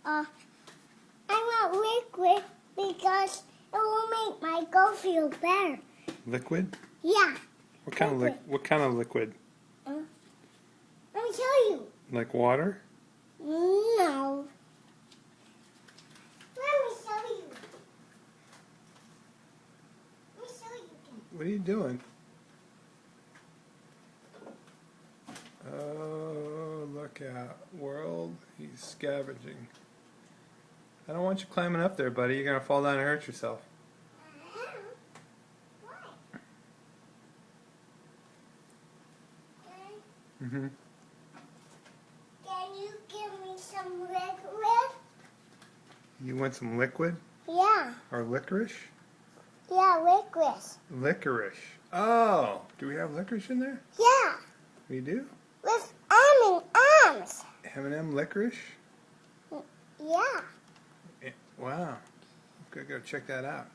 I want liquid because it will make my girl feel better. Liquid? Yeah. What kind of what kind of liquid? Let me show you. Like water? No. Let me show you. Let me show you. What are you doing? Oh, look out. World, he's scavenging. I don't want you climbing up there, buddy. You're going to fall down and hurt yourself. Mm-hmm. Can you give me some liquid? You want some liquid? Yeah. Or licorice? Yeah, licorice. Licorice. Oh, do we have licorice in there? Yeah. We do? With M&M's. M&M licorice? Yeah. Wow. Gotta go check that out.